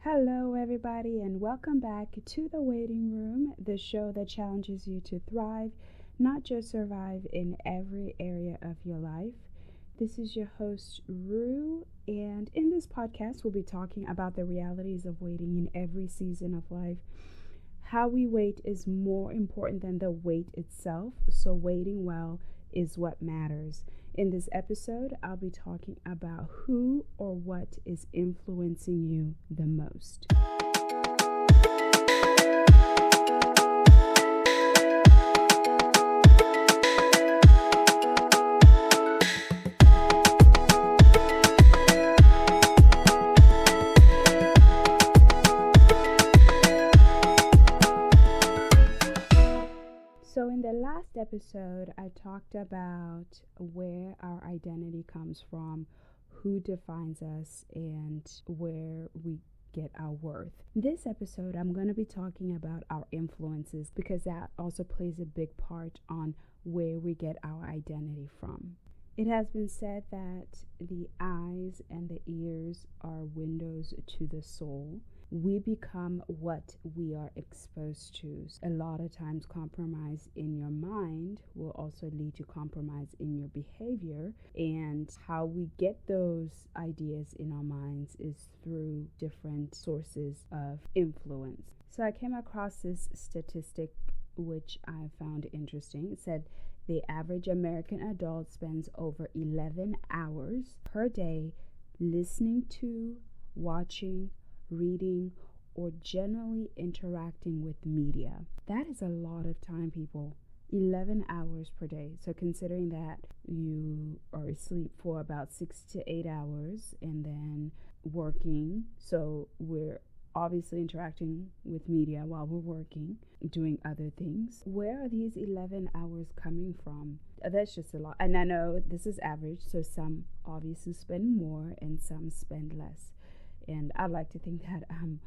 Hello, everybody, and welcome back to the Waiting Room, the show that challenges you to thrive, not just survive in every area of your life. This is your host, Ruem, and in this podcast, we'll be talking about the realities of waiting in every season of life. How we wait is more important than the wait itself, so waiting well is what matters. In this episode, I'll be talking about who or what is influencing you the most. So, in the last episode, I talked about where our identity comes from, who defines us, and where we get our worth. This episode, I'm going to be talking about our influences because that also plays a big part on where we get our identity from. It has been said that the eyes and the ears are windows to the soul. We become what we are exposed to. A lot of times, compromise in your mind will also lead to compromise in your behavior. And how we get those ideas in our minds is through different sources of influence. So I came across this statistic which I found interesting. It said the average American adult spends over 11 hours per day listening to, watching, reading, or generally interacting with media. That is a lot of time, people. 11 hours per day. So considering that you are asleep for about 6 to 8 hours and then working, so we're obviously interacting with media while we're working, doing other things. Where are these 11 hours coming from? That's just a lot. And I know this is average, so some obviously spend more and some spend less. And I'd like to think that I'm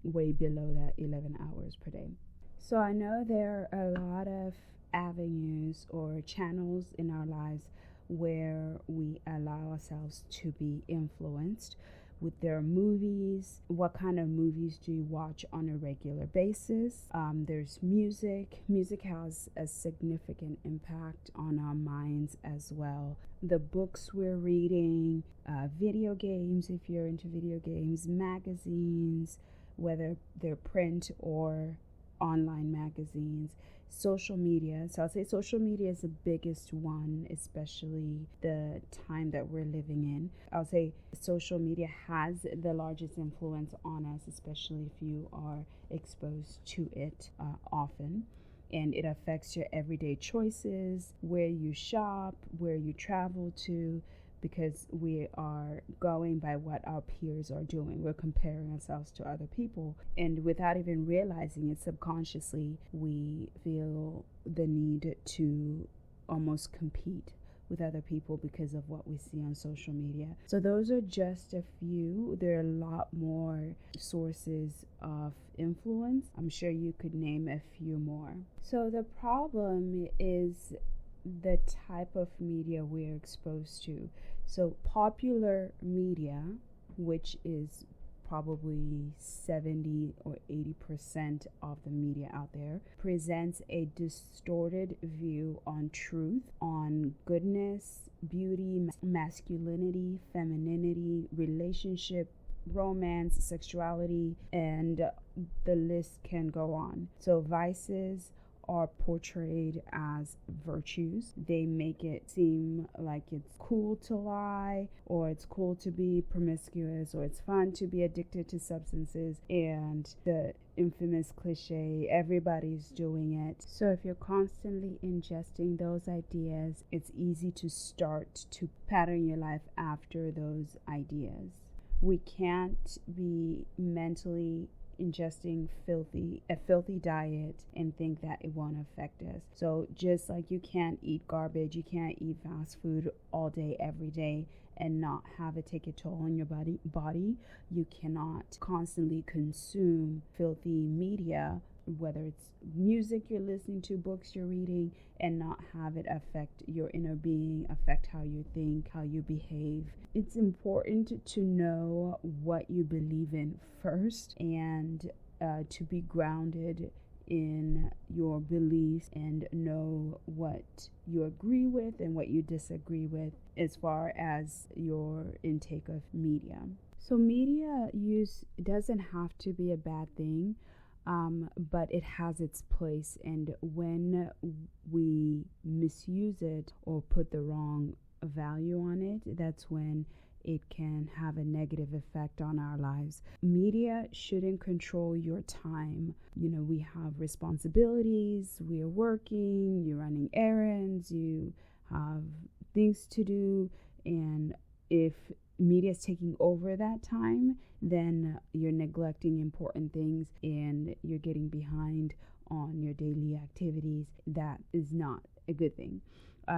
way below that 11 hours per day. So I know there are a lot of avenues or channels in our lives where we allow ourselves to be influenced with their movies. What kind of movies do you watch on a regular basis? There's music. Music has a significant impact on our minds as well. The books we're reading, video games, if you're into video games, magazines, whether they're print or online magazines, social media. So I'll say social media is the biggest one, especially the time that we're living in. I'll say social media has the largest influence on us, especially if you are exposed to it often. And it affects your everyday choices, where you shop, where you travel to, because we are going by what our peers are doing. We're comparing ourselves to other people. And without even realizing it, subconsciously, we feel the need to almost compete with other people because of what we see on social media. So those are just a few. There are a lot more sources of influence. I'm sure you could name a few more. So the problem is the type of media we're exposed to. So popular media, which is probably 70 or 80% of the media out there, presents a distorted view on truth, on goodness, beauty, masculinity, femininity, relationship, romance, sexuality, and the list can go on. So vices are portrayed as virtues. They make it seem like it's cool to lie, or it's cool to be promiscuous, or it's fun to be addicted to substances, and the infamous cliche, everybody's doing it. So if you're constantly ingesting those ideas, it's easy to start to pattern your life after those ideas. We can't be mentally ingesting a filthy diet and think that it won't affect us. So just like you can't eat garbage, you can't eat fast food all day every day and not have it take a toll on your body, you cannot constantly consume filthy media whether it's music you're listening to, books you're reading, and not have it affect your inner being, affect how you think, how you behave. It's important to know what you believe in first, and to be grounded in your beliefs and know what you agree with and what you disagree with as far as your intake of media. So media use doesn't have to be a bad thing, but it has its place. And when we misuse it or put the wrong value on it, that's when it can have a negative effect on our lives. Media shouldn't control your time. We have responsibilities, we are working, you're running errands, you have things to do, and if media is taking over that time, then you're neglecting important things and you're getting behind on your daily activities. That is not a good thing.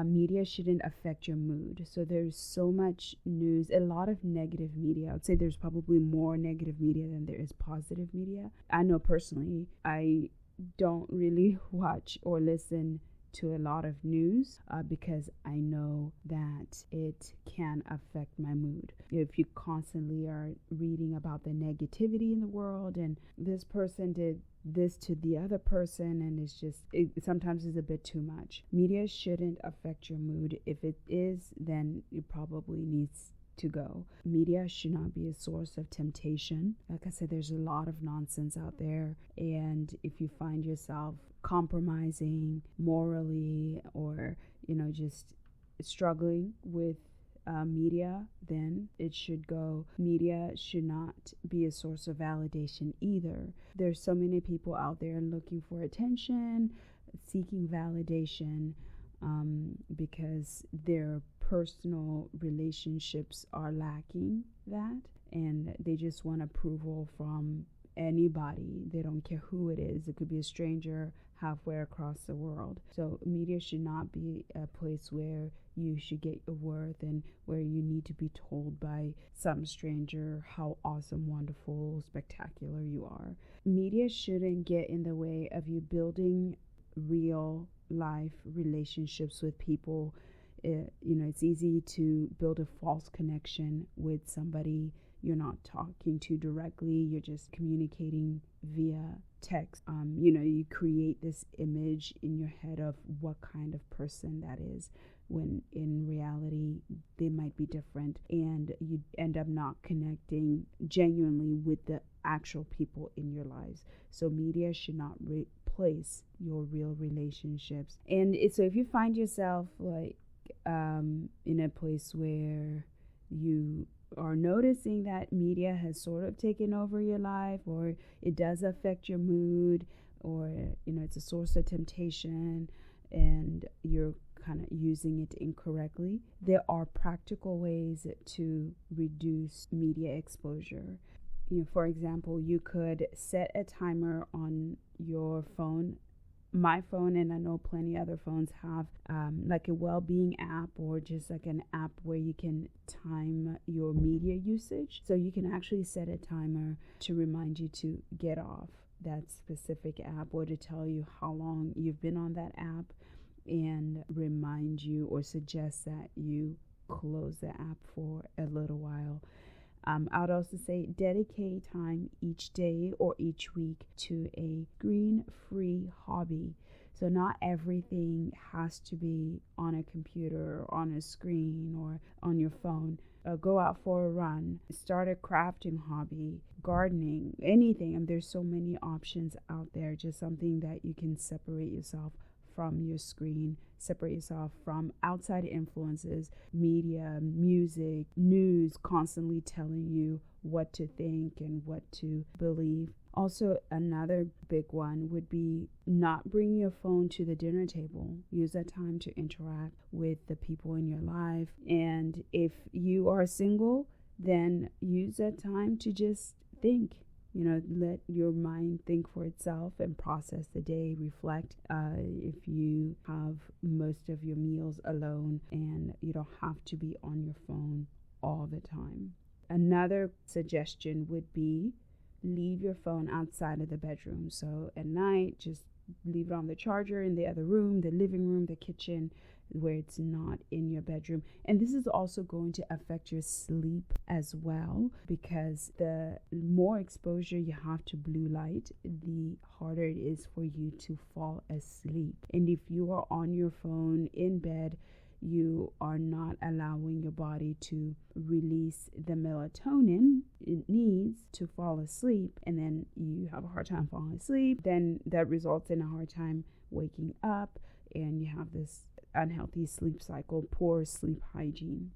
Media shouldn't affect your mood. So there's so much news, a lot of negative media. I would say there's probably more negative media than there is positive media. I know personally, I don't really watch or listen to a lot of news because I know that it can affect my mood. If you constantly are reading about the negativity in the world and this person did this to the other person, and it sometimes is a bit too much. Media shouldn't affect your mood. If it is, then it probably needs to go. Media should not be a source of temptation. Like I said, there's a lot of nonsense out there, and if you find yourself compromising morally or just struggling with media, then it should go. Media should not be a source of validation either. There's so many people out there looking for attention, seeking validation, because their personal relationships are lacking that, and they just want approval from anybody. They don't care who it is. It could be a stranger halfway across the world. So media should not be a place where you should get your worth and where you need to be told by some stranger how awesome, wonderful, spectacular you are. Media shouldn't get in the way of you building real life relationships with people. It's easy to build a false connection with somebody you're not talking to directly. You're just communicating via text. You create this image in your head of what kind of person that is, when in reality they might be different, and you end up not connecting genuinely with the actual people in your lives. So media should not replace your real relationships. And so if you find yourself in a place where you are noticing that media has sort of taken over your life, or it does affect your mood, or it's a source of temptation and you're kind of using it incorrectly, there are practical ways to reduce media exposure. For example, you could set a timer on your phone. My phone, and I know plenty other phones have like a well-being app, or just like an app where you can time your media usage. So you can actually set a timer to remind you to get off that specific app, or to tell you how long you've been on that app, and remind you or suggest that you close the app for a little while. I would also say dedicate time each day or each week to a screen-free hobby. So not everything has to be on a computer or on a screen or on your phone. Go out for a run, start a crafting hobby, gardening, anything. And there's so many options out there. Just something that you can separate yourself from your screen, separate yourself from outside influences, media, music, news constantly telling you what to think and what to believe. Also, another big one would be not bring your phone to the dinner table. Use that time to interact with the people in your life. And if you are single, then use that time to just think. Let your mind think for itself and process the day, reflect. If you have most of your meals alone, and you don't have to be on your phone all the time. Another suggestion would be leave your phone outside of the bedroom. So at night, just leave it on the charger in the other room, the living room, the kitchen, where it's not in your bedroom. And this is also going to affect your sleep as well, because the more exposure you have to blue light, the harder it is for you to fall asleep. And if you are on your phone in bed, you are not allowing your body to release the melatonin it needs to fall asleep, and then you have a hard time falling asleep. Then that results in a hard time waking up, and you have this unhealthy sleep cycle, poor sleep hygiene.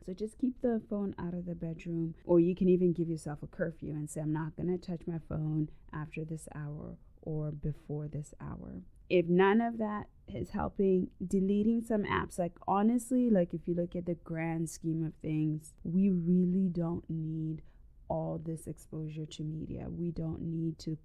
So just keep the phone out of the bedroom, or you can even give yourself a curfew and say, I'm not going to touch my phone after this hour or before this hour. If none of that is helping, deleting some apps. Like, honestly, like if you look at the grand scheme of things, we really don't need all this exposure to media. We don't need to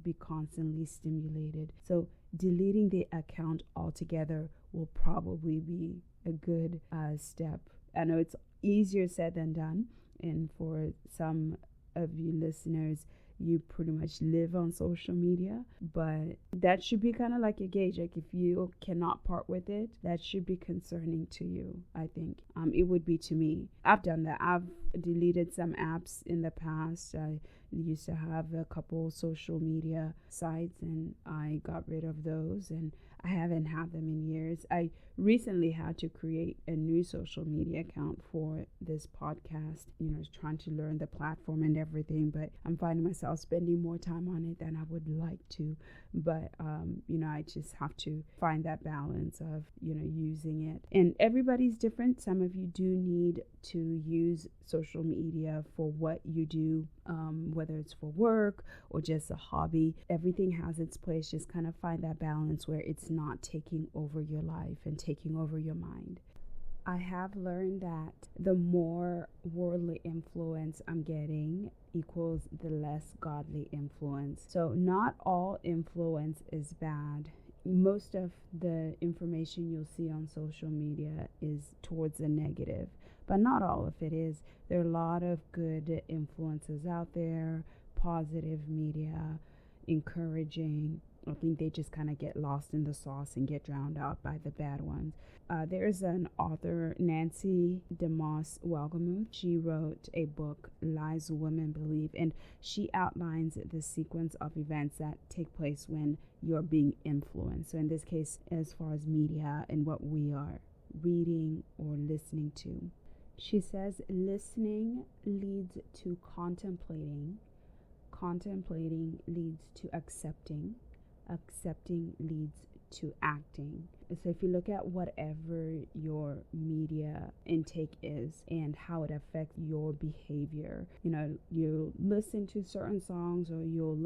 be constantly stimulated. So deleting the account altogether will probably be a good step. I know it's easier said than done, and for some of you listeners, you pretty much live on social media, but that should be kind of like a gauge. Like, if you cannot part with it, that should be concerning to you. I think it would be to me. I've done that. I've deleted some apps in the past. I used to have a couple social media sites, and I got rid of those, and I haven't had them in years. I recently had to create a new social media account for this podcast, trying to learn the platform and everything, but I'm finding myself spending more time on it than I would like to. But, I just have to find that balance of, using it. And everybody's different. Some of you do need to use social media for what you do, whether it's for work or just a hobby. Everything has its place. Just kind of find that balance where it's not taking over your life and taking over your mind. I have learned that the more worldly influence I'm getting equals the less godly influence. So not all influence is bad. Most of the information you'll see on social media is towards the negative, but not all of it is. There are a lot of good influences out there, positive media, encouraging. I think they just kind of get lost in the sauce and get drowned out by the bad ones. There's an author, Nancy DeMoss Welgemuth. She wrote a book, Lies Women Believe, and she outlines the sequence of events that take place when you're being influenced. So in this case, as far as media and what we are reading or listening to. She says listening leads to contemplating. Contemplating leads to accepting. Accepting leads to acting. So if you look at whatever your media intake is and how it affects your behavior, you listen to certain songs, or you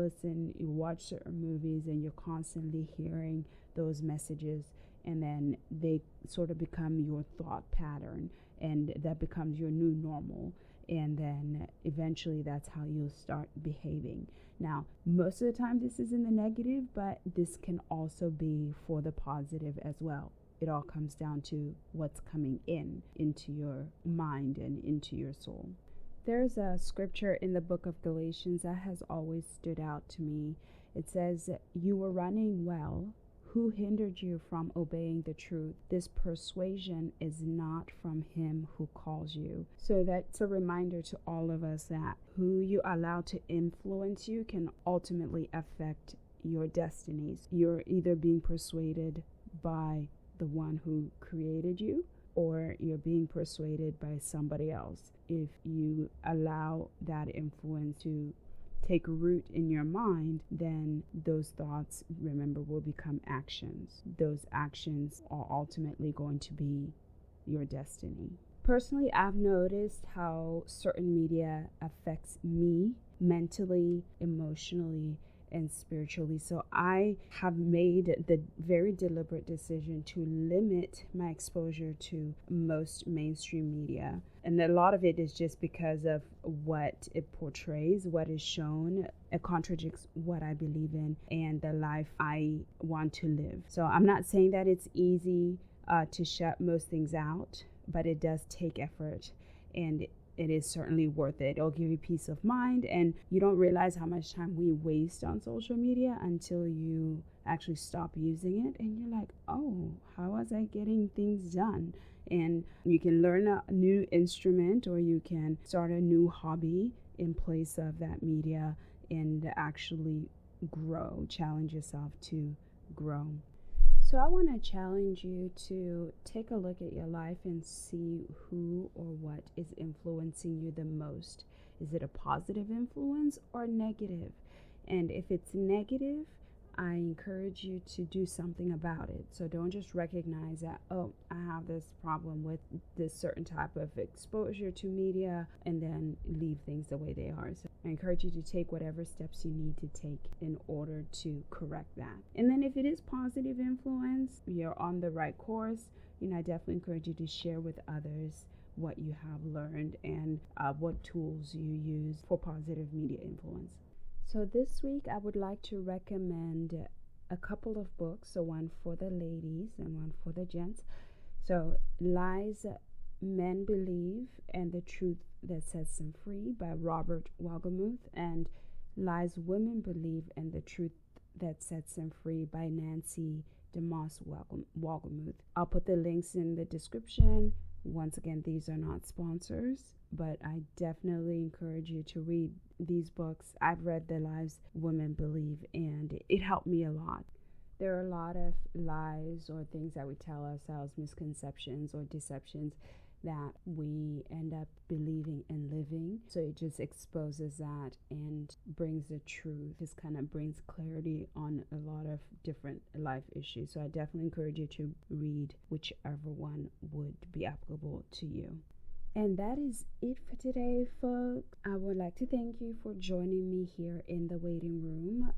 watch certain movies, and you're constantly hearing those messages, and then they sort of become your thought pattern, and that becomes your new normal. And then eventually that's how you'll start behaving. Now, most of the time this is in the negative, but this can also be for the positive as well. It all comes down to what's coming into your mind and into your soul. There's a scripture in the book of Galatians that has always stood out to me. It says, "You were running well. Who hindered you from obeying the truth? This persuasion is not from him who calls you." So that's a reminder to all of us that who you allow to influence you can ultimately affect your destinies. You're either being persuaded by the one who created you, or you're being persuaded by somebody else. If you allow that influence to take root in your mind, then those thoughts, remember, will become actions. Those actions are ultimately going to be your destiny. Personally, I've noticed how certain media affects me mentally, emotionally, and spiritually. So I have made the very deliberate decision to limit my exposure to most mainstream media. And a lot of it is just because of what it portrays, what is shown. It contradicts what I believe in and the life I want to live. So I'm not saying that it's easy to shut most things out, but it does take effort. And it is certainly worth it. It'll give you peace of mind, and you don't realize how much time we waste on social media until you actually stop using it, and you're like, oh, how was I getting things done? And you can learn a new instrument, or you can start a new hobby in place of that media and actually grow, challenge yourself to grow. So I want to challenge you to take a look at your life and see who or what is influencing you the most. Is it a positive influence or negative? And if it's negative, I encourage you to do something about it. So don't just recognize that, oh, I have this problem with this certain type of exposure to media, and then leave things the way they are. So I encourage you to take whatever steps you need to take in order to correct that. And then if it is positive influence, you're on the right course, I definitely encourage you to share with others what you have learned and what tools you use for positive media influence. So this week I would like to recommend a couple of books, so one for the ladies and one for the gents. So Lies Men Believe and the Truth That Sets Them Free by Robert Wohlgemuth, and Lies Women Believe and the Truth That Sets Them Free by Nancy DeMoss Wohlgemuth. I'll put the links in the description. Once again, these are not sponsors, but I definitely encourage you to read these books. I've read The Lies Women Believe, and it helped me a lot. There are a lot of lies or things that we tell ourselves, misconceptions or deceptions that we end up believing and living. So it just exposes that and brings the truth. Just kind of brings clarity on a lot of different life issues. So I definitely encourage you to read whichever one would be applicable to you. And that is it for today, folks. I would like to thank you for joining me here in the waiting room.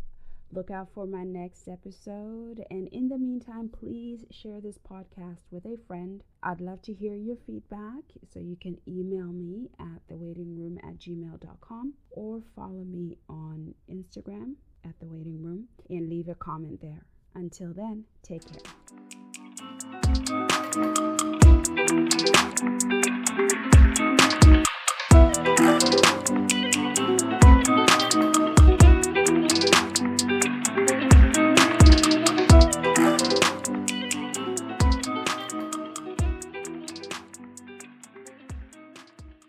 Look out for my next episode. And in the meantime, please share this podcast with a friend. I'd love to hear your feedback. So you can email me at thewaitingroom@gmail.com or follow me on Instagram at thewaitingroom and leave a comment there. Until then, take care.